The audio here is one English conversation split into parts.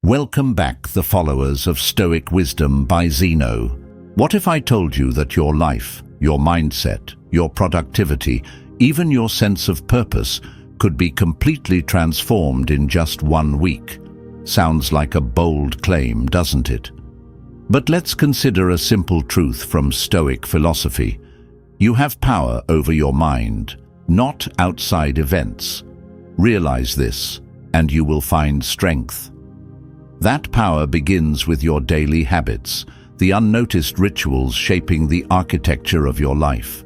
Welcome back, the followers of Stoic wisdom by Zeno. What if I told you that your life, your mindset, your productivity, even your sense of purpose could be completely transformed in just 1 week? Sounds like a bold claim, doesn't it? But let's consider a simple truth from Stoic philosophy. You have power over your mind, not outside events. Realize this, and you will find strength. That power begins with your daily habits, the unnoticed rituals shaping the architecture of your life.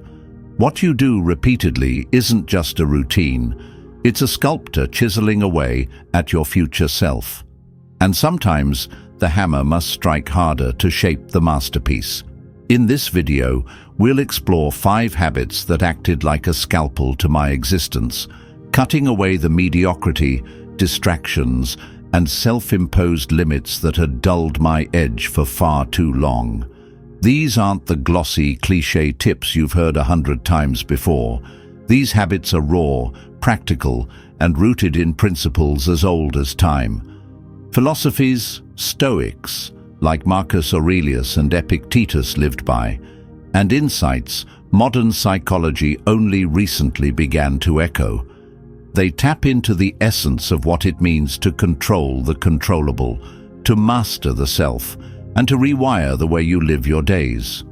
What you do repeatedly isn't just a routine, it's a sculptor chiseling away at your future self. And sometimes, the hammer must strike harder to shape the masterpiece. In this video, we'll explore 5 habits that acted like a scalpel to my existence, cutting away the mediocrity, distractions, and self-imposed limits that had dulled my edge for far too long. These aren't the glossy, cliché tips you've heard 100 times before. These habits are raw, practical, and rooted in principles as old as time. Philosophies, Stoics, like Marcus Aurelius and Epictetus lived by, and insights modern psychology only recently began to echo. They tap into the essence of what it means to control the controllable, to master the self, and to rewire the way you live your days.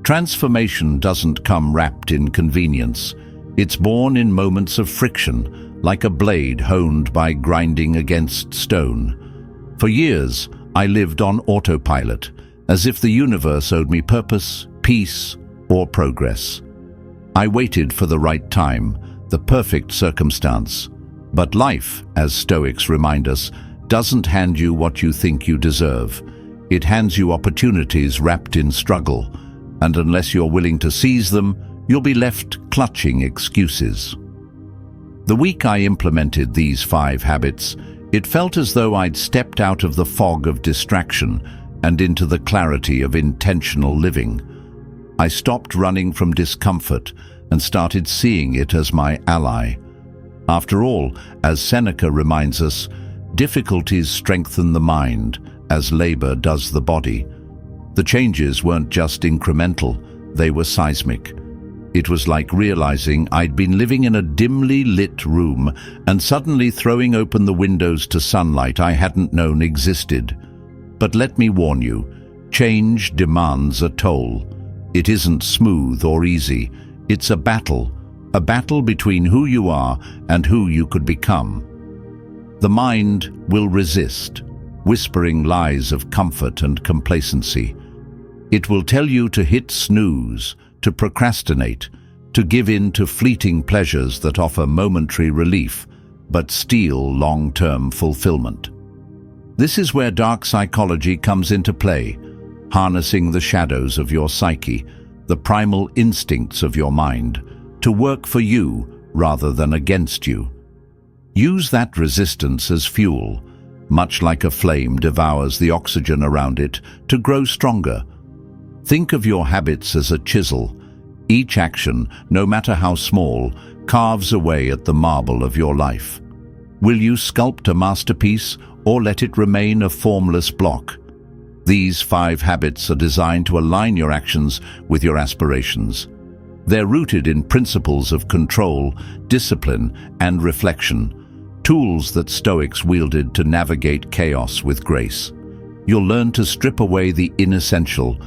Transformation doesn't come wrapped in convenience. It's born in moments of friction, like a blade honed by grinding against stone. For years, I lived on autopilot, as if the universe owed me purpose, peace, or progress. I waited for the right time, the perfect circumstance. But life, as Stoics remind us, doesn't hand you what you think you deserve. It hands you opportunities wrapped in struggle, and unless you're willing to seize them, you'll be left clutching excuses. The week I implemented these 5 habits, it felt as though I'd stepped out of the fog of distraction and into the clarity of intentional living. I stopped running from discomfort and started seeing it as my ally. After all, as Seneca reminds us, difficulties strengthen the mind as labor does the body. The changes weren't just incremental, they were seismic. It was like realizing I'd been living in a dimly lit room and suddenly throwing open the windows to sunlight I hadn't known existed. But let me warn you, change demands a toll. It isn't smooth or easy. It's a battle between who you are and who you could become. The mind will resist, whispering lies of comfort and complacency. It will tell you to hit snooze, to procrastinate, to give in to fleeting pleasures that offer momentary relief, but steal long-term fulfillment. This is where dark psychology comes into play, harnessing the shadows of your psyche, the primal instincts of your mind, to work for you rather than against you. Use that resistance as fuel, much like a flame devours the oxygen around it, to grow stronger. Think of your habits as a chisel. Each action, no matter how small, carves away at the marble of your life. Will you sculpt a masterpiece or let it remain a formless block? These 5 habits are designed to align your actions with your aspirations. They're rooted in principles of control, discipline, and reflection, tools that Stoics wielded to navigate chaos with grace. You'll learn to strip away the inessential,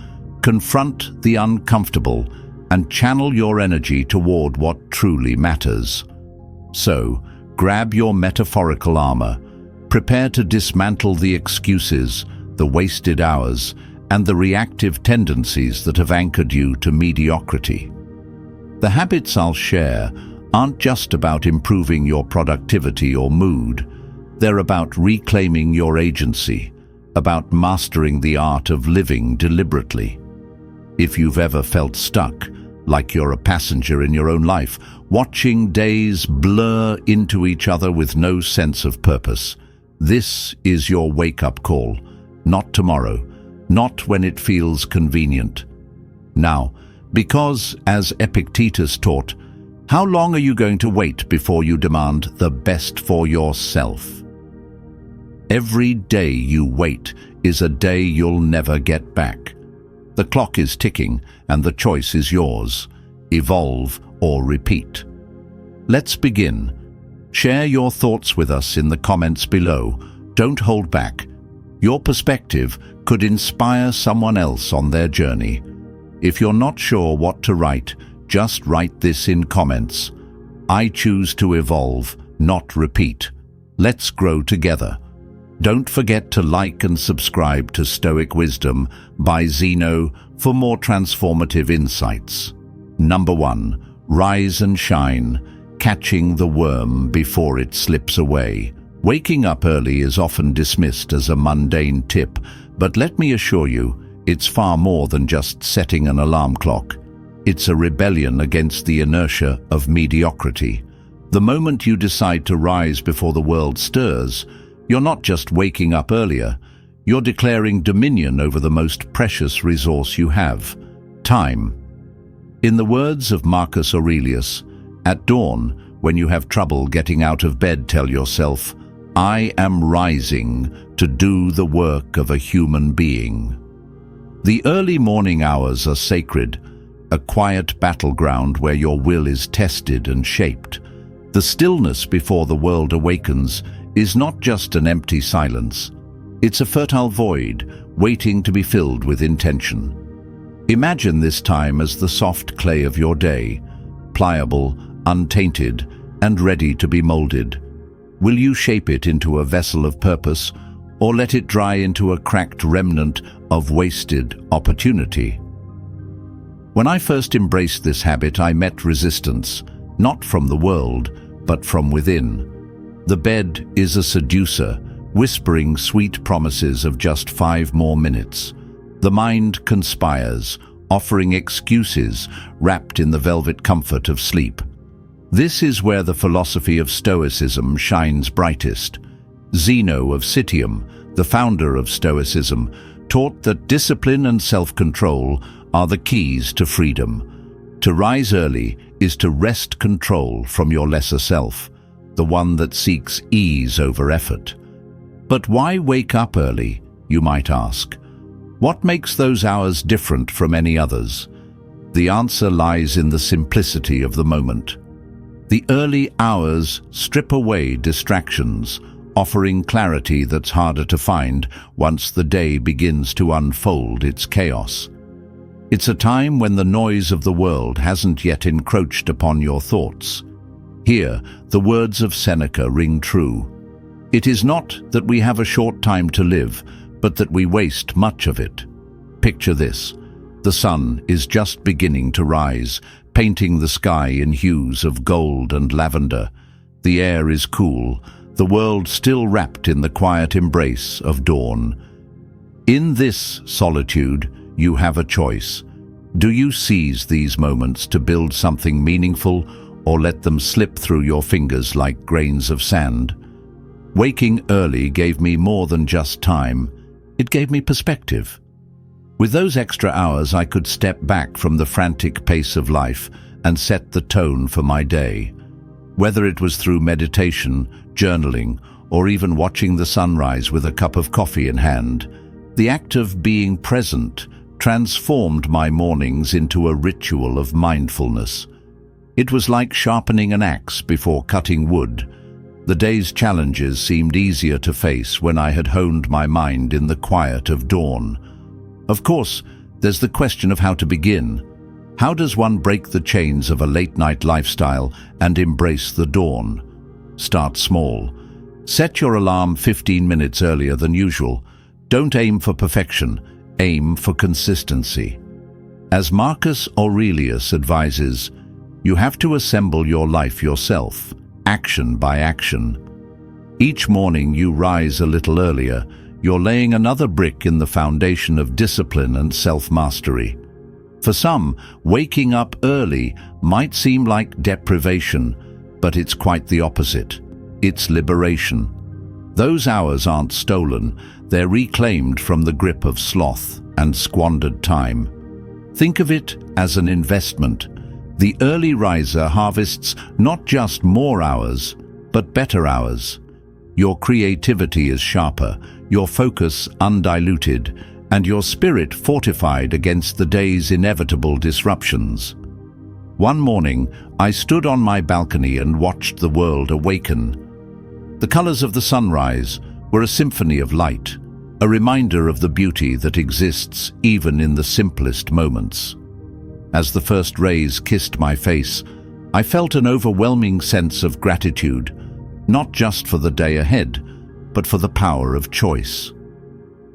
confront the uncomfortable, and channel your energy toward what truly matters. So, grab your metaphorical armor, prepare to dismantle the excuses, the wasted hours, and the reactive tendencies that have anchored you to mediocrity. The habits I'll share aren't just about improving your productivity or mood. They're about reclaiming your agency, about mastering the art of living deliberately. If you've ever felt stuck, like you're a passenger in your own life, watching days blur into each other with no sense of purpose, this is your wake-up call. Not tomorrow, not when it feels convenient. Now, because, as Epictetus taught, how long are you going to wait before you demand the best for yourself? Every day you wait is a day you'll never get back. The clock is ticking and the choice is yours. Evolve or repeat. Let's begin. Share your thoughts with us in the comments below. Don't hold back. Your perspective could inspire someone else on their journey. If you're not sure what to write, just write this in comments. I choose to evolve, not repeat. Let's grow together. Don't forget to like and subscribe to Stoic Wisdom by Zeno for more transformative insights. Number 1. Rise and shine, catching the worm before it slips away. Waking up early is often dismissed as a mundane tip, but let me assure you, it's far more than just setting an alarm clock. It's a rebellion against the inertia of mediocrity. The moment you decide to rise before the world stirs, you're not just waking up earlier, you're declaring dominion over the most precious resource you have, time. In the words of Marcus Aurelius, at dawn, when you have trouble getting out of bed, tell yourself, I am rising to do the work of a human being. The early morning hours are sacred, a quiet battleground where your will is tested and shaped. The stillness before the world awakens is not just an empty silence. It's a fertile void waiting to be filled with intention. Imagine this time as the soft clay of your day, pliable, untainted, and ready to be molded. Will you shape it into a vessel of purpose, or let it dry into a cracked remnant of wasted opportunity? When I first embraced this habit, I met resistance, not from the world, but from within. The bed is a seducer, whispering sweet promises of just 5 more minutes. The mind conspires, offering excuses wrapped in the velvet comfort of sleep. This is where the philosophy of Stoicism shines brightest. Zeno of Citium, the founder of Stoicism, taught that discipline and self-control are the keys to freedom. To rise early is to wrest control from your lesser self, the one that seeks ease over effort. But why wake up early, you might ask? What makes those hours different from any others? The answer lies in the simplicity of the moment. The early hours strip away distractions, offering clarity that's harder to find once the day begins to unfold its chaos. It's a time when the noise of the world hasn't yet encroached upon your thoughts. Here, the words of Seneca ring true. It is not that we have a short time to live, but that we waste much of it. Picture this. The sun is just beginning to rise, painting the sky in hues of gold and lavender. The air is cool, the world still wrapped in the quiet embrace of dawn. In this solitude, you have a choice. Do you seize these moments to build something meaningful, or let them slip through your fingers like grains of sand? Waking early gave me more than just time. It gave me perspective. With those extra hours, I could step back from the frantic pace of life and set the tone for my day. Whether it was through meditation, journaling, or even watching the sunrise with a cup of coffee in hand, the act of being present transformed my mornings into a ritual of mindfulness. It was like sharpening an axe before cutting wood. The day's challenges seemed easier to face when I had honed my mind in the quiet of dawn. Of course, there's the question of how to begin. How does one break the chains of a late-night lifestyle and embrace the dawn? Start small. Set your alarm 15 minutes earlier than usual. Don't aim for perfection, aim for consistency. As Marcus Aurelius advises, you have to assemble your life yourself, action by action. Each morning you rise a little earlier, you're laying another brick in the foundation of discipline and self-mastery. For some, waking up early might seem like deprivation, but it's quite the opposite. It's liberation. Those hours aren't stolen, they're reclaimed from the grip of sloth and squandered time. Think of it as an investment. The early riser harvests not just more hours, but better hours. Your creativity is sharper, your focus undiluted, and your spirit fortified against the day's inevitable disruptions. One morning, I stood on my balcony and watched the world awaken. The colors of the sunrise were a symphony of light, a reminder of the beauty that exists even in the simplest moments. As the first rays kissed my face, I felt an overwhelming sense of gratitude, not just for the day ahead, but for the power of choice.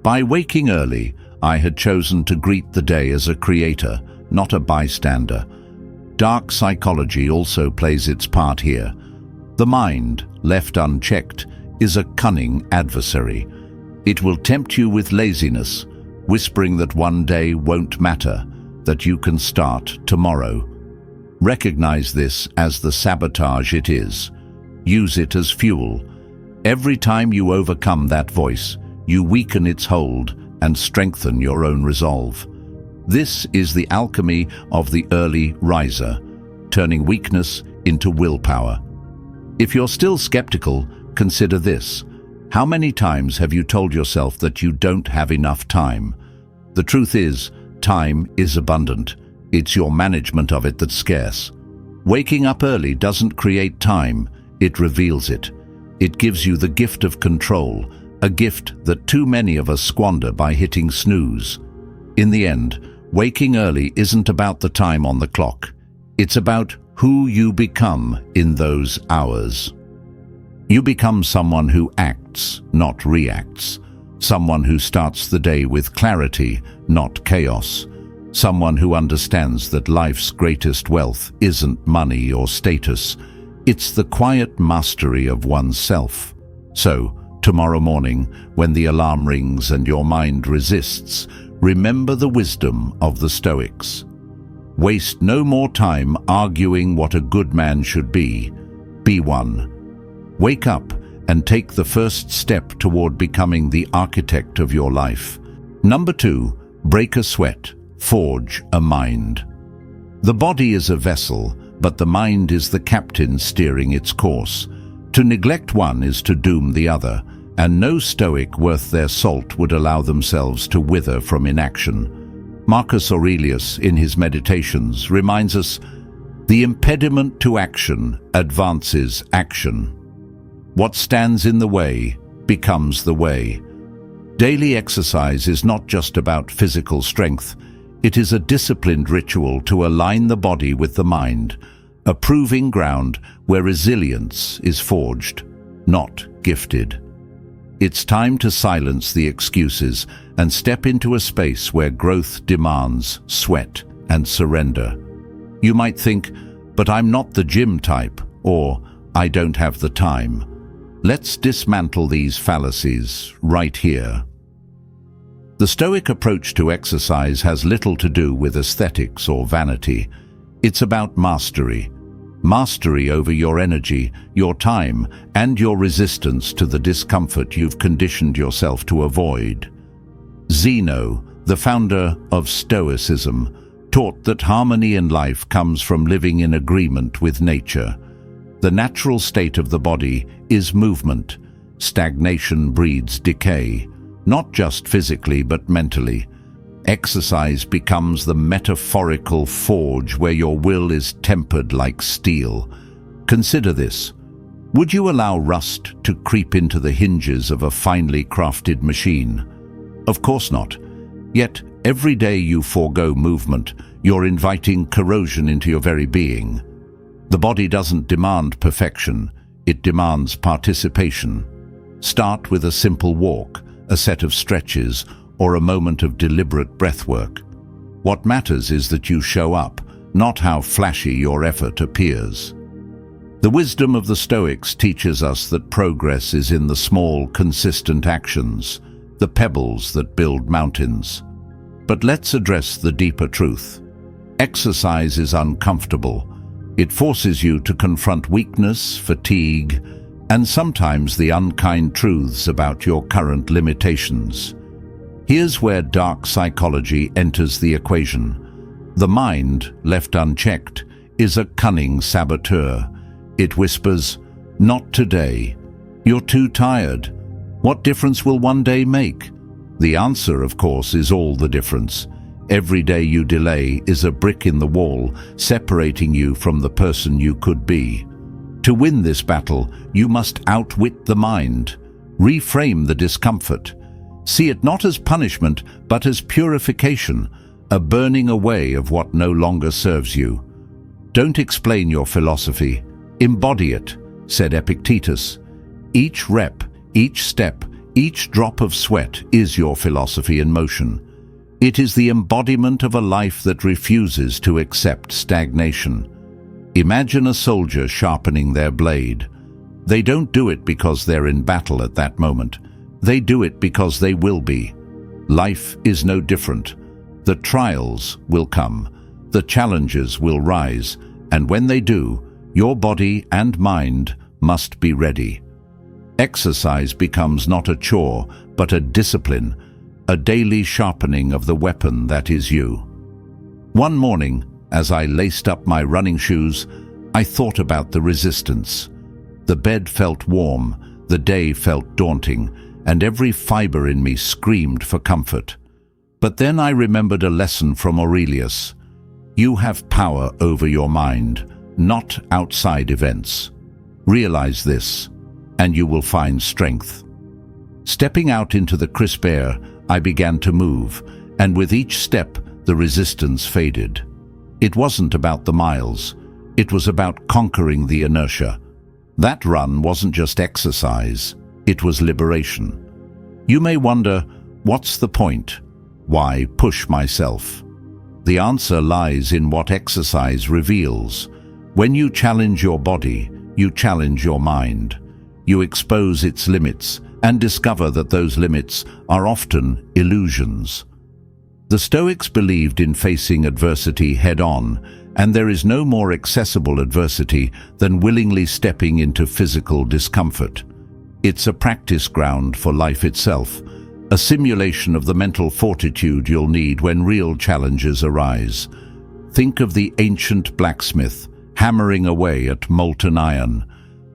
By waking early, I had chosen to greet the day as a creator, not a bystander. Dark psychology also plays its part here. The mind, left unchecked, is a cunning adversary. It will tempt you with laziness, whispering that one day won't matter, that you can start tomorrow. Recognize this as the sabotage it is. Use it as fuel. Every time you overcome that voice, you weaken its hold and strengthen your own resolve. This is the alchemy of the early riser, turning weakness into willpower. If you're still skeptical, consider this. How many times have you told yourself that you don't have enough time? The truth is, time is abundant. It's your management of it that's scarce. Waking up early doesn't create time, it reveals it. It gives you the gift of control, a gift that too many of us squander by hitting snooze. In the end, waking early isn't about the time on the clock. It's about who you become in those hours. You become someone who acts, not reacts. Someone who starts the day with clarity, not chaos. Someone who understands that life's greatest wealth isn't money or status. It's the quiet mastery of oneself. So, tomorrow morning, when the alarm rings and your mind resists, remember the wisdom of the Stoics. Waste no more time arguing what a good man should be. Be one. Wake up and take the first step toward becoming the architect of your life. Number 2, break a sweat, forge a mind. The body is a vessel, but the mind is the captain steering its course. To neglect one is to doom the other, and no Stoic worth their salt would allow themselves to wither from inaction. Marcus Aurelius, in his Meditations, reminds us, "The impediment to action advances action. What stands in the way becomes the way." Daily exercise is not just about physical strength. It is a disciplined ritual to align the body with the mind, a proving ground where resilience is forged, not gifted. It's time to silence the excuses and step into a space where growth demands sweat and surrender. You might think, "But I'm not the gym type," or "I don't have the time." Let's dismantle these fallacies right here. The Stoic approach to exercise has little to do with aesthetics or vanity. It's about mastery. Mastery over your energy, your time, and your resistance to the discomfort you've conditioned yourself to avoid. Zeno, the founder of Stoicism, taught that harmony in life comes from living in agreement with nature. The natural state of the body is movement. Stagnation breeds decay, not just physically but mentally. Exercise becomes the metaphorical forge where your will is tempered like steel. Consider this. Would you allow rust to creep into the hinges of a finely crafted machine? Of course not. Yet, every day you forego movement, you're inviting corrosion into your very being. The body doesn't demand perfection, it demands participation. Start with a simple walk, a set of stretches, or a moment of deliberate breathwork. What matters is that you show up, not how flashy your effort appears. The wisdom of the Stoics teaches us that progress is in the small, consistent actions, the pebbles that build mountains. But let's address the deeper truth. Exercise is uncomfortable. It forces you to confront weakness, fatigue, and sometimes the unkind truths about your current limitations. Here's where dark psychology enters the equation. The mind, left unchecked, is a cunning saboteur. It whispers, "Not today. You're too tired. What difference will one day make? The answer, of course, is all the difference. Every day you delay is a brick in the wall, separating you from the person you could be. To win this battle, you must outwit the mind. Reframe the discomfort. See it not as punishment, but as purification, a burning away of what no longer serves you. Don't explain your philosophy. Embody it, said Epictetus. Each rep, each step, each drop of sweat is your philosophy in motion. It is the embodiment of a life that refuses to accept stagnation. Imagine a soldier sharpening their blade. They don't do it because they're in battle at that moment. They do it because they will be. Life is no different. The trials will come. The challenges will rise. And when they do, your body and mind must be ready. Exercise becomes not a chore, but a discipline, a daily sharpening of the weapon that is you. One morning, as I laced up my running shoes, I thought about the resistance. The bed felt warm, the day felt daunting, and every fiber in me screamed for comfort. But then I remembered a lesson from Aurelius. You have power over your mind, not outside events. Realize this, and you will find strength. Stepping out into the crisp air, I began to move, and with each step, the resistance faded. It wasn't about the miles. It was about conquering the inertia. That run wasn't just exercise. It was liberation. You may wonder, what's the point? Why push myself? The answer lies in what exercise reveals. When you challenge your body, you challenge your mind. You expose its limits and discover that those limits are often illusions. The Stoics believed in facing adversity head-on, and there is no more accessible adversity than willingly stepping into physical discomfort. It's a practice ground for life itself, a simulation of the mental fortitude you'll need when real challenges arise. Think of the ancient blacksmith hammering away at molten iron.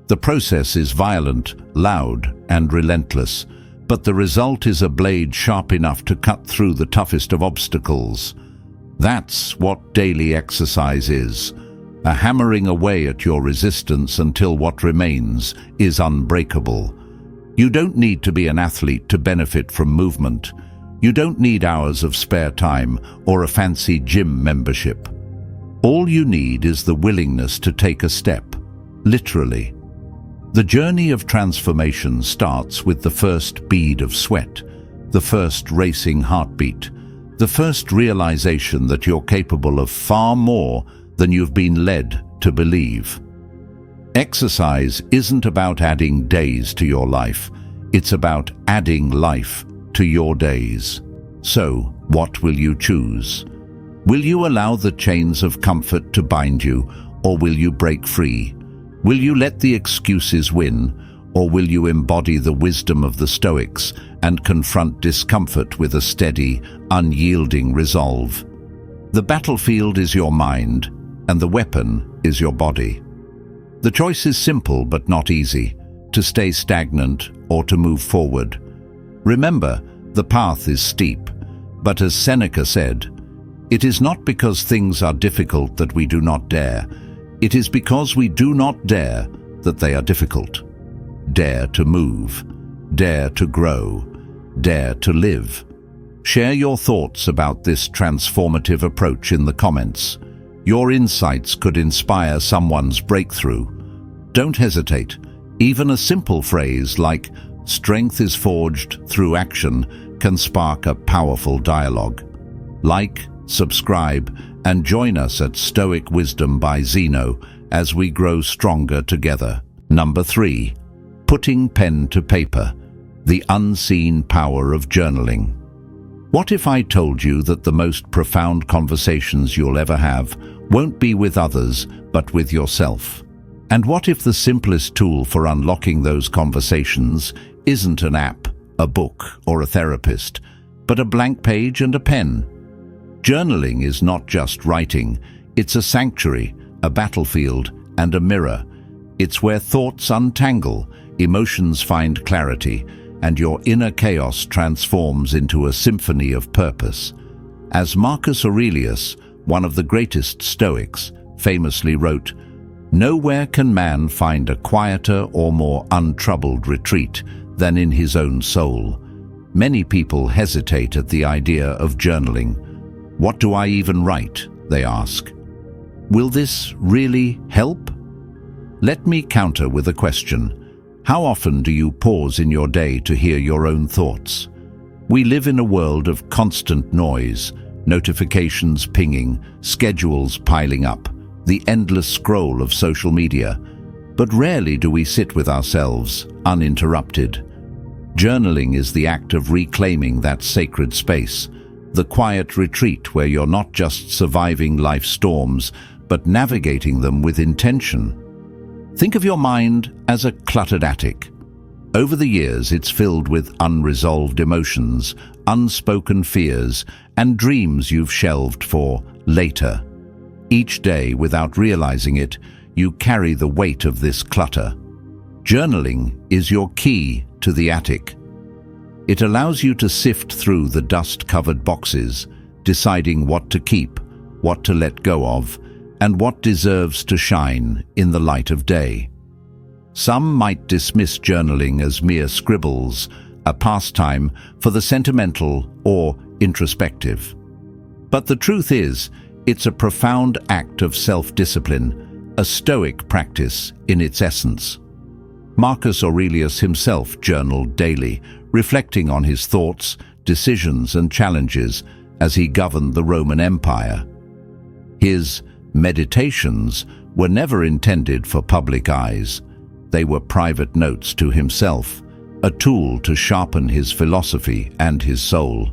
The process is violent, loud, and relentless, but the result is a blade sharp enough to cut through the toughest of obstacles. That's what daily exercise is, a hammering away at your resistance until what remains is unbreakable. You don't need to be an athlete to benefit from movement. You don't need hours of spare time or a fancy gym membership. All you need is the willingness to take a step, literally. The journey of transformation starts with the first bead of sweat, the first racing heartbeat, the first realization that you're capable of far more than you've been led to believe. Exercise isn't about adding days to your life, it's about adding life to your days. So, what will you choose? Will you allow the chains of comfort to bind you, or will you break free? Will you let the excuses win, or will you embody the wisdom of the Stoics and confront discomfort with a steady, unyielding resolve? The battlefield is your mind, and the weapon is your body. The choice is simple but not easy, to stay stagnant or to move forward. Remember, the path is steep, but as Seneca said, it is not because things are difficult that we do not dare. It is because we do not dare that they are difficult. Dare to move, dare to grow, dare to live. Share your thoughts about this transformative approach in the comments. Your insights could inspire someone's breakthrough. Don't hesitate. Even a simple phrase like "strength is forged through action" can spark a powerful dialogue. Like, subscribe, and join us at Stoic Wisdom by Zeno as we grow stronger together. Number 3. Putting pen to paper. The unseen power of journaling. What if I told you that the most profound conversations you'll ever have won't be with others, but with yourself? And what if the simplest tool for unlocking those conversations isn't an app, a book, or a therapist, but a blank page and a pen? Journaling is not just writing, it's a sanctuary, a battlefield, and a mirror. It's where thoughts untangle, emotions find clarity, and your inner chaos transforms into a symphony of purpose. As Marcus Aurelius, one of the greatest Stoics, famously wrote, "Nowhere can man find a quieter or more untroubled retreat than in his own soul." Many people hesitate at the idea of journaling. "What do I even write?" they ask. Will this really help? Let me counter with a question. How often do you pause in your day to hear your own thoughts? We live in a world of constant noise, notifications pinging, schedules piling up, the endless scroll of social media. But rarely do we sit with ourselves, uninterrupted. Journaling is the act of reclaiming that sacred space, the quiet retreat where you're not just surviving life's storms, but navigating them with intention. Think of your mind as a cluttered attic. Over the years, it's filled with unresolved emotions, unspoken fears, and dreams you've shelved for later. Each day, without realizing it, you carry the weight of this clutter. Journaling is your key to the attic. It allows you to sift through the dust-covered boxes, deciding what to keep, what to let go of, and what deserves to shine in the light of day. Some might dismiss journaling as mere scribbles, a pastime for the sentimental or introspective. But the truth is, it's a profound act of self-discipline, a Stoic practice in its essence. Marcus Aurelius himself journaled daily, reflecting on his thoughts, decisions, and challenges as he governed the Roman Empire. His meditations were never intended for public eyes. They were private notes to himself, a tool to sharpen his philosophy and his soul.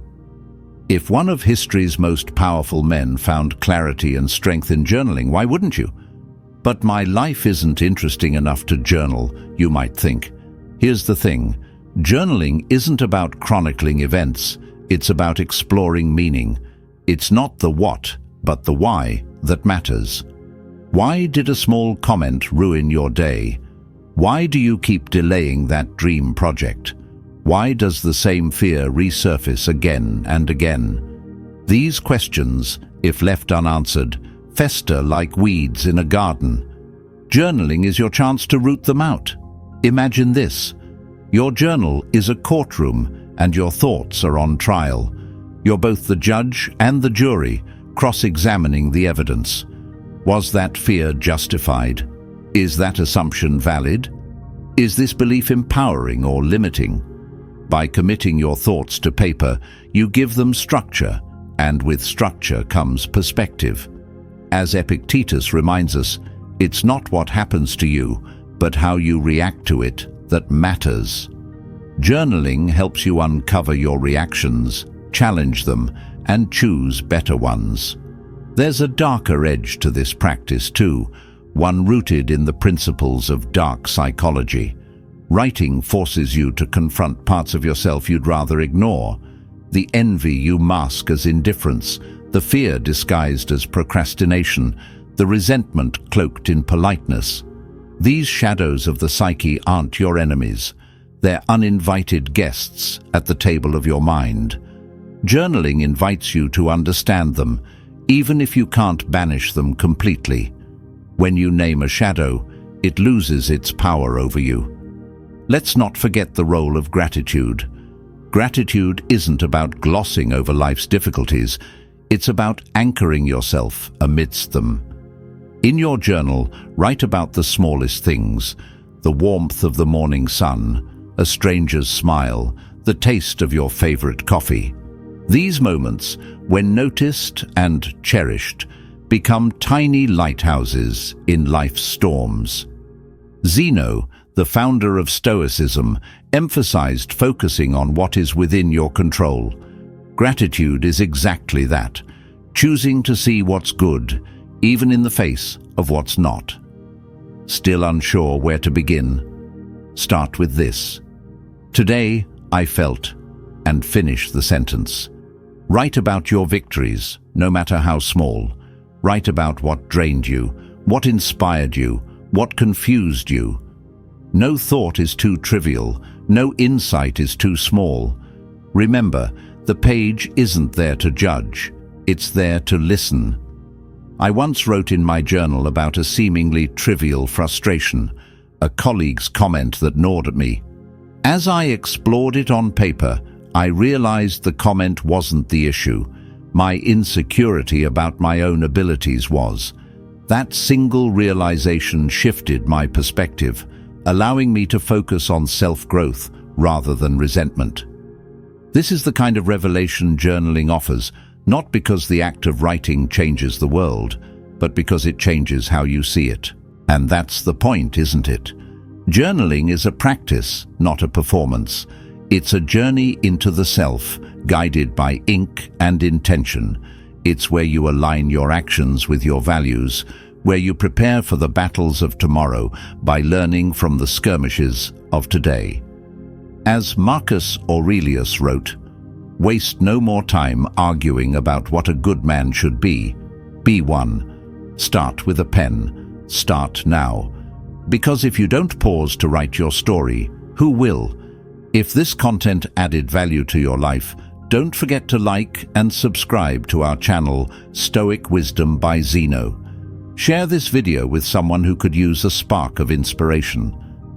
If one of history's most powerful men found clarity and strength in journaling, why wouldn't you? But my life isn't interesting enough to journal, you might think. Here's the thing. Journaling isn't about chronicling events. It's about exploring meaning. It's not the what, but the why that matters. Why did a small comment ruin your day? Why do you keep delaying that dream project? Why does the same fear resurface again and again? These questions, if left unanswered, fester like weeds in a garden. Journaling is your chance to root them out. Imagine this. Your journal is a courtroom and your thoughts are on trial. You're both the judge and the jury, cross-examining the evidence. Was that fear justified? Is that assumption valid? Is this belief empowering or limiting? By committing your thoughts to paper, you give them structure, and with structure comes perspective. As Epictetus reminds us, it's not what happens to you, but how you react to it that matters. Journaling helps you uncover your reactions, challenge them, and choose better ones. There's a darker edge to this practice too, one rooted in the principles of dark psychology. Writing forces you to confront parts of yourself you'd rather ignore. The envy you mask as indifference, the fear disguised as procrastination, the resentment cloaked in politeness. These shadows of the psyche aren't your enemies. They're uninvited guests at the table of your mind. Journaling invites you to understand them, even if you can't banish them completely. When you name a shadow, it loses its power over you. Let's not forget the role of gratitude. Gratitude isn't about glossing over life's difficulties. It's about anchoring yourself amidst them. In your journal, write about the smallest things: the warmth of the morning sun, a stranger's smile, the taste of your favorite coffee. These moments, when noticed and cherished, become tiny lighthouses in life's storms. Zeno, the founder of Stoicism, emphasized focusing on what is within your control. Gratitude is exactly that, choosing to see what's good, even in the face of what's not. Still unsure where to begin? Start with this. Today, I felt, and finish the sentence. Write about your victories, no matter how small. Write about what drained you, what inspired you, what confused you. No thought is too trivial, no insight is too small. Remember, the page isn't there to judge, it's there to listen. I once wrote in my journal about a seemingly trivial frustration, a colleague's comment that gnawed at me. As I explored it on paper, I realized the comment wasn't the issue. My insecurity about my own abilities was. That single realization shifted my perspective, allowing me to focus on self-growth rather than resentment. This is the kind of revelation journaling offers, not because the act of writing changes the world, but because it changes how you see it. And that's the point, isn't it? Journaling is a practice, not a performance. It's a journey into the self, guided by ink and intention. It's where you align your actions with your values, where you prepare for the battles of tomorrow by learning from the skirmishes of today. As Marcus Aurelius wrote, "Waste no more time arguing about what a good man should be. Be one. Start with a pen. Start now. Because if you don't pause to write your story, who will?" If this content added value to your life, don't forget to like and subscribe to our channel, Stoic Wisdom by Zeno. Share this video with someone who could use a spark of inspiration.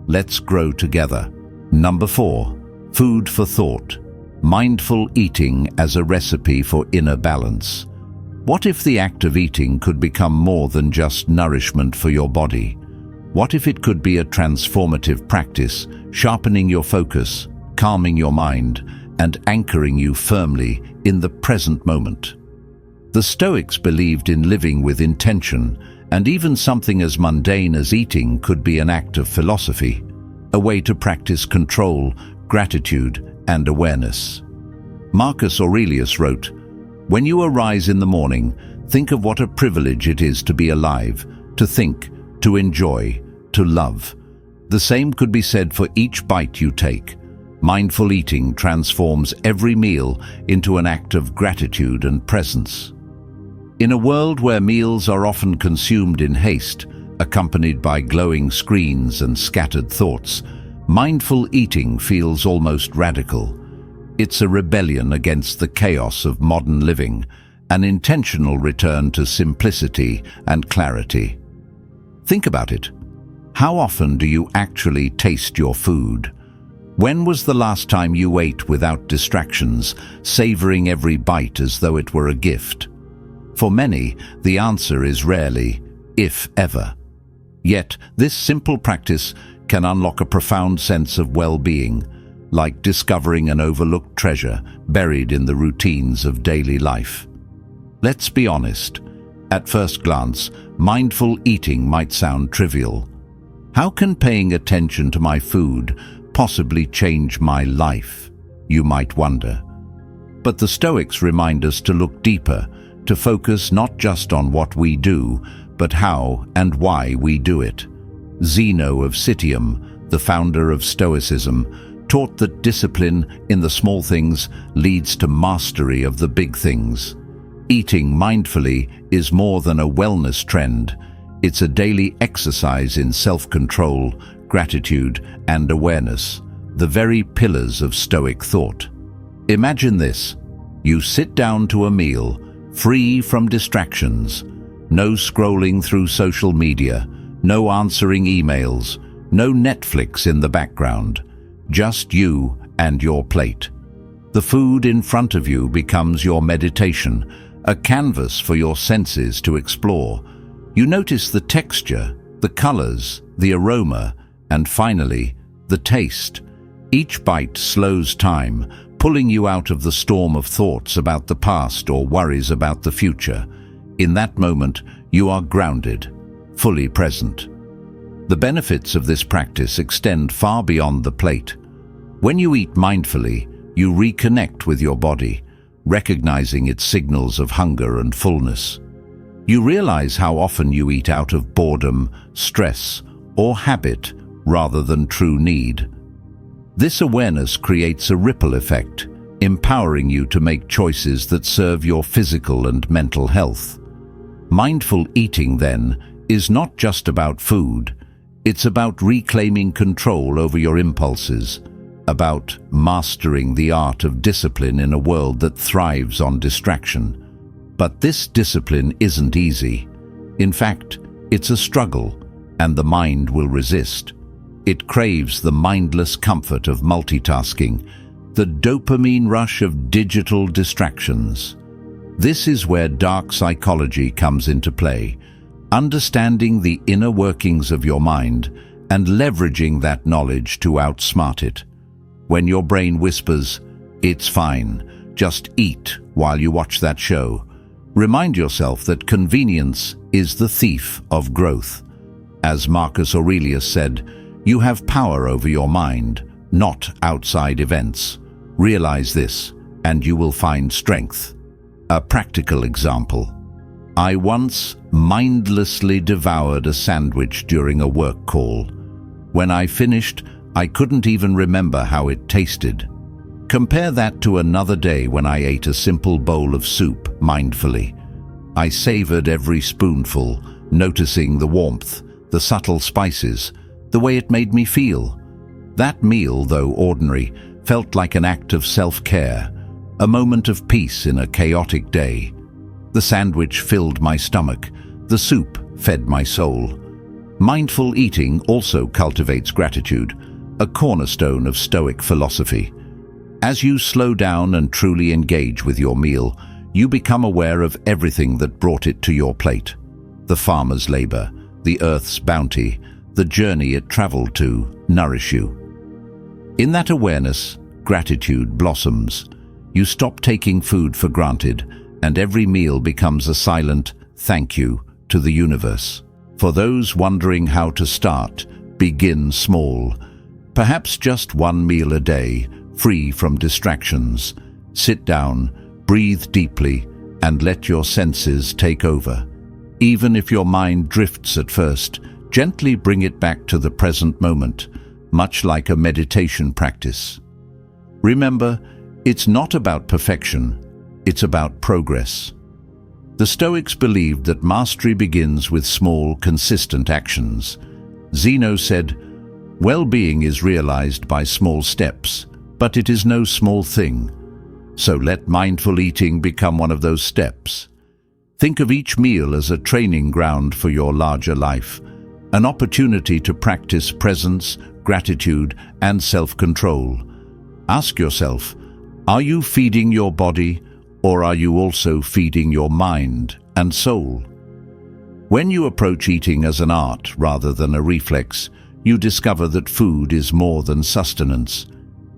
Let's grow together. Number 4. Food for thought. Mindful eating as a recipe for inner balance. What if the act of eating could become more than just nourishment for your body? What if it could be a transformative practice, sharpening your focus, calming your mind, and anchoring you firmly in the present moment? The Stoics believed in living with intention, and even something as mundane as eating could be an act of philosophy, a way to practice control, gratitude, and awareness. Marcus Aurelius wrote, "When you arise in the morning, think of what a privilege it is to be alive, to think, to enjoy, to love." The same could be said for each bite you take. Mindful eating transforms every meal into an act of gratitude and presence. In a world where meals are often consumed in haste, accompanied by glowing screens and scattered thoughts, mindful eating feels almost radical. It's a rebellion against the chaos of modern living, an intentional return to simplicity and clarity. Think about it. How often do you actually taste your food? When was the last time you ate without distractions, savoring every bite as though it were a gift? For many, the answer is rarely, if ever. Yet, this simple practice can unlock a profound sense of well-being, like discovering an overlooked treasure buried in the routines of daily life. Let's be honest. At first glance, mindful eating might sound trivial. How can paying attention to my food possibly change my life? You might wonder. But the Stoics remind us to look deeper, to focus not just on what we do, but how and why we do it. Zeno of Citium, the founder of Stoicism, taught that discipline in the small things leads to mastery of the big things. Eating mindfully is more than a wellness trend. It's a daily exercise in self-control, gratitude, and awareness, the very pillars of Stoic thought. Imagine this. You sit down to a meal, free from distractions. No scrolling through social media, no answering emails, no Netflix in the background. Just you and your plate. The food in front of you becomes your meditation, a canvas for your senses to explore. You notice the texture, the colors, the aroma, and finally, the taste. Each bite slows time, pulling you out of the storm of thoughts about the past or worries about the future. In that moment, you are grounded, fully present. The benefits of this practice extend far beyond the plate. When you eat mindfully, you reconnect with your body, recognizing its signals of hunger and fullness. You realize how often you eat out of boredom, stress, or habit rather than true need. This awareness creates a ripple effect, empowering you to make choices that serve your physical and mental health. Mindful eating, then, is not just about food. It's about reclaiming control over your impulses, about mastering the art of discipline in a world that thrives on distraction. But this discipline isn't easy. In fact, it's a struggle, and the mind will resist. It craves the mindless comfort of multitasking, the dopamine rush of digital distractions. This is where dark psychology comes into play, understanding the inner workings of your mind and leveraging that knowledge to outsmart it. When your brain whispers, "It's fine, just eat while you watch that show," remind yourself that convenience is the thief of growth. As Marcus Aurelius said, you have power over your mind, not outside events. Realize this, and you will find strength. A practical example. I once mindlessly devoured a sandwich during a work call. When I finished, I couldn't even remember how it tasted. Compare that to another day when I ate a simple bowl of soup mindfully. I savored every spoonful, noticing the warmth, the subtle spices, the way it made me feel. That meal, though ordinary, felt like an act of self-care, a moment of peace in a chaotic day. The sandwich filled my stomach, the soup fed my soul. Mindful eating also cultivates gratitude, a cornerstone of Stoic philosophy. As you slow down and truly engage with your meal, you become aware of everything that brought it to your plate. The farmer's labor, the earth's bounty, the journey it traveled to nourish you. In that awareness, gratitude blossoms. You stop taking food for granted, and every meal becomes a silent thank you to the universe. For those wondering how to start, begin small. Perhaps just one meal a day, free from distractions. Sit down, breathe deeply, and let your senses take over. Even if your mind drifts at first, gently bring it back to the present moment, much like a meditation practice. Remember, it's not about perfection, it's about progress. The Stoics believed that mastery begins with small, consistent actions. Zeno said, "Well-being is realized by small steps, but it is no small thing." So let mindful eating become one of those steps. Think of each meal as a training ground for your larger life, an opportunity to practice presence, gratitude, and self-control. Ask yourself, are you feeding your body, or are you also feeding your mind and soul? When you approach eating as an art rather than a reflex, you discover that food is more than sustenance.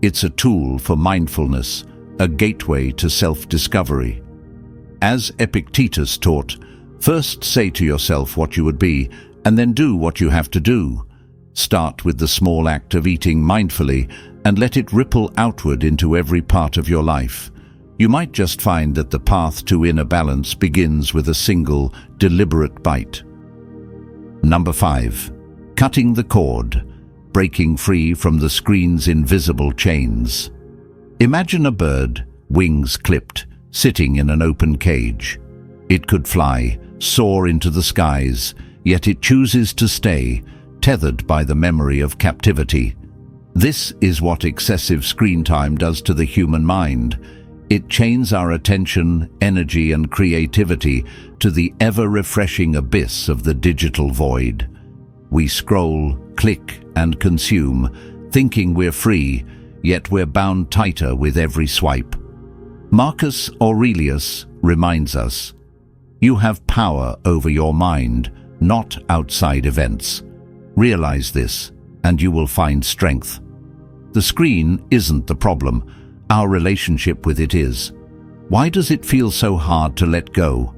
It's a tool for mindfulness, a gateway to self-discovery. As Epictetus taught, first say to yourself what you would be, and then do what you have to do. Start with the small act of eating mindfully and let it ripple outward into every part of your life. You might just find that the path to inner balance begins with a single, deliberate bite. Number 5. Cutting the cord, breaking free from the screen's invisible chains. Imagine a bird, wings clipped, sitting in an open cage. It could fly, soar into the skies, yet it chooses to stay, tethered by the memory of captivity. This is what excessive screen time does to the human mind. It chains our attention, energy, and creativity to the ever-refreshing abyss of the digital void. We scroll, click, and consume, thinking we're free, yet we're bound tighter with every swipe. Marcus Aurelius reminds us, you have power over your mind, not outside events. Realize this, and you will find strength. The screen isn't the problem, our relationship with it is. Why does it feel so hard to let go?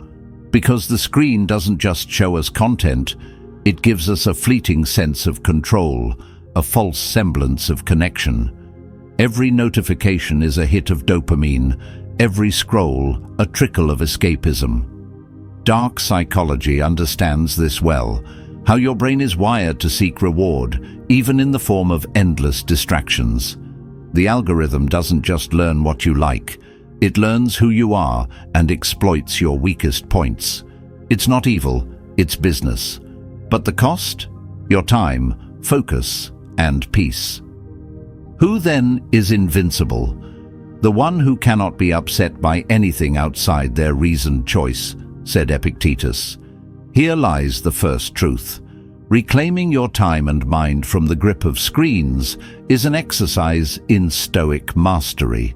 Because the screen doesn't just show us content, it gives us a fleeting sense of control, a false semblance of connection. Every notification is a hit of dopamine, every scroll a trickle of escapism. Dark psychology understands this well, how your brain is wired to seek reward, even in the form of endless distractions. The algorithm doesn't just learn what you like, it learns who you are and exploits your weakest points. It's not evil, it's business. But the cost? your time, focus, and peace. Who then is invincible? The one who cannot be upset by anything outside their reasoned choice, said Epictetus. Here lies the first truth. Reclaiming your time and mind from the grip of screens is an exercise in Stoic mastery,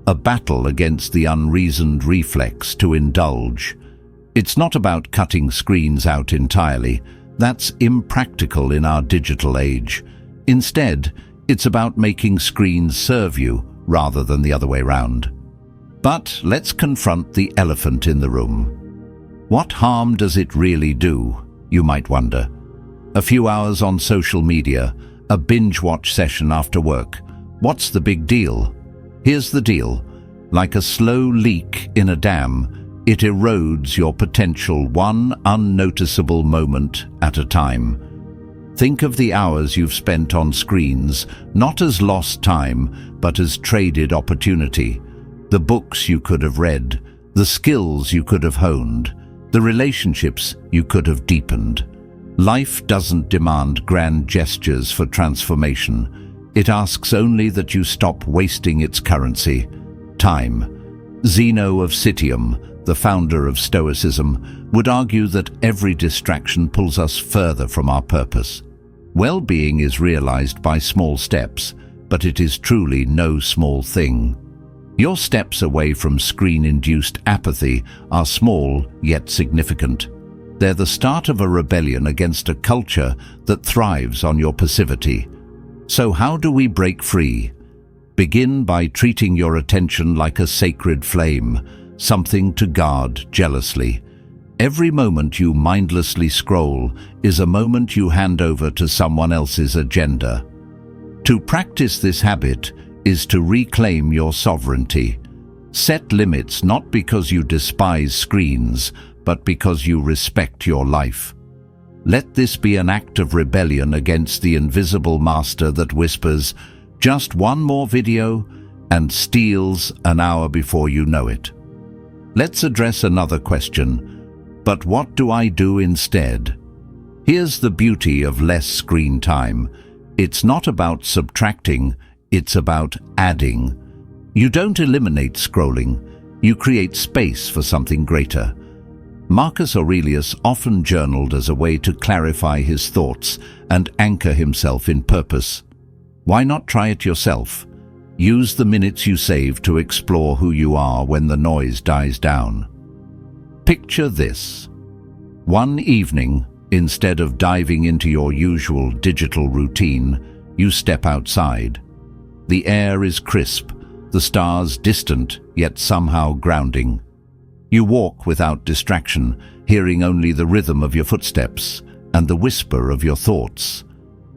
a battle against the unreasoned reflex to indulge. It's not about cutting screens out entirely. That's impractical in our digital age. Instead, it's about making screens serve you rather than the other way round. But let's confront the elephant in the room. What harm does it really do, you might wonder? A few hours on social media, a binge-watch session after work. What's the big deal? Here's the deal. Like a slow leak in a dam, it erodes your potential one unnoticeable moment at a time. Think of the hours you've spent on screens, not as lost time, but as traded opportunity. The books you could have read, the skills you could have honed, the relationships you could have deepened. Life doesn't demand grand gestures for transformation. It asks only that you stop wasting its currency, time. Zeno of Citium, the founder of Stoicism, would argue that every distraction pulls us further from our purpose. Well-being is realized by small steps, but it is truly no small thing. Your steps away from screen-induced apathy are small yet significant. They're the start of a rebellion against a culture that thrives on your passivity. So how do we break free? Begin by treating your attention like a sacred flame, something to guard jealously. Every moment you mindlessly scroll is a moment you hand over to someone else's agenda. To practice this habit is to reclaim your sovereignty. Set limits not because you despise screens, but because you respect your life. Let this be an act of rebellion against the invisible master that whispers, "Just one more video," and steals an hour before you know it. Let's address another question. But what do I do instead? Here's the beauty of less screen time. It's not about subtracting, it's about adding. You don't eliminate scrolling, you create space for something greater. Marcus Aurelius often journaled as a way to clarify his thoughts and anchor himself in purpose. Why not try it yourself? Use the minutes you save to explore who you are when the noise dies down. Picture this. One evening, instead of diving into your usual digital routine, you step outside. The air is crisp, the stars distant yet somehow grounding. You walk without distraction, hearing only the rhythm of your footsteps and the whisper of your thoughts.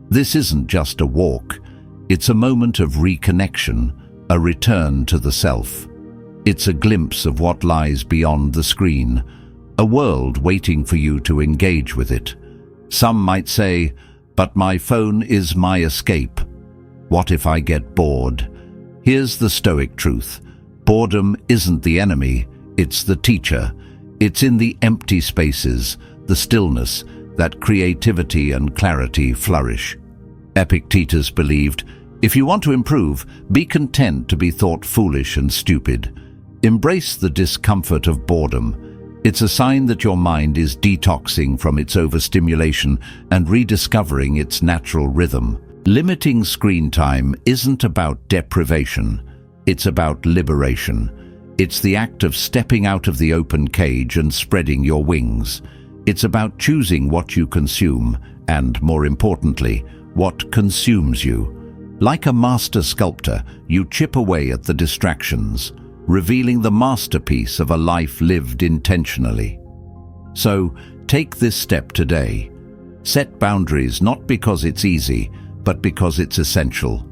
This isn't just a walk, it's a moment of reconnection, a return to the self. It's a glimpse of what lies beyond the screen, a world waiting for you to engage with it. Some might say, "But my phone is my escape. What if I get bored?" Here's the Stoic truth. Boredom isn't the enemy, it's the teacher. It's in the empty spaces, the stillness, that creativity and clarity flourish. Epictetus believed, if you want to improve, be content to be thought foolish and stupid. Embrace the discomfort of boredom. It's a sign that your mind is detoxing from its overstimulation and rediscovering its natural rhythm. Limiting screen time isn't about deprivation, it's about liberation. It's the act of stepping out of the open cage and spreading your wings. It's about choosing what you consume and, more importantly, what consumes you. Like a master sculptor, you chip away at the distractions, revealing the masterpiece of a life lived intentionally. So, take this step today. Set boundaries not because it's easy, but because it's essential.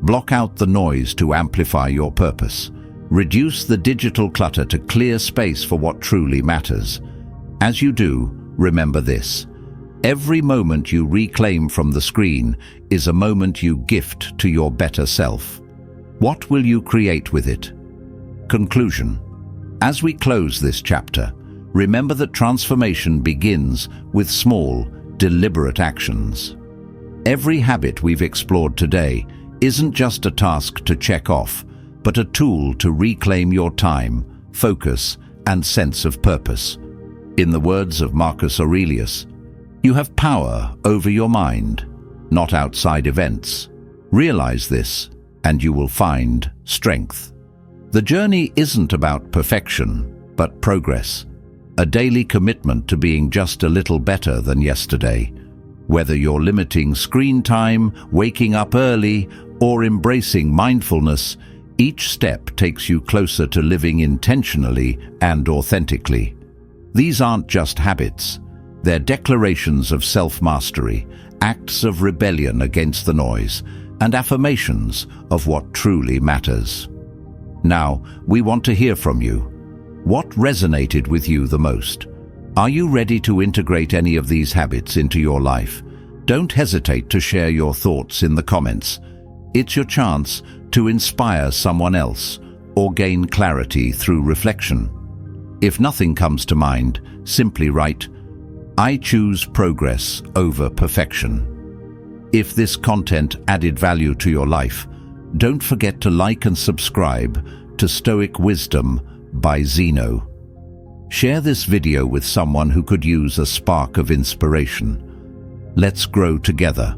Block out the noise to amplify your purpose. Reduce the digital clutter to clear space for what truly matters. As you do, remember this. Every moment you reclaim from the screen is a moment you gift to your better self. What will you create with it? Conclusion. As we close this chapter, remember that transformation begins with small, deliberate actions. Every habit we've explored today isn't just a task to check off, but a tool to reclaim your time, focus, and sense of purpose. In the words of Marcus Aurelius, you have power over your mind, not outside events. Realize this, and you will find strength. The journey isn't about perfection, but progress, a daily commitment to being just a little better than yesterday. Whether you're limiting screen time, waking up early, or embracing mindfulness, each step takes you closer to living intentionally and authentically. These aren't just habits. They're declarations of self-mastery, acts of rebellion against the noise, and affirmations of what truly matters. Now, we want to hear from you. What resonated with you the most? Are you ready to integrate any of these habits into your life? Don't hesitate to share your thoughts in the comments. It's your chance to inspire someone else or gain clarity through reflection. If nothing comes to mind, simply write, "I choose progress over perfection." If this content added value to your life, don't forget to like and subscribe to Stoic Wisdom by Zeno. Share this video with someone who could use a spark of inspiration. Let's grow together.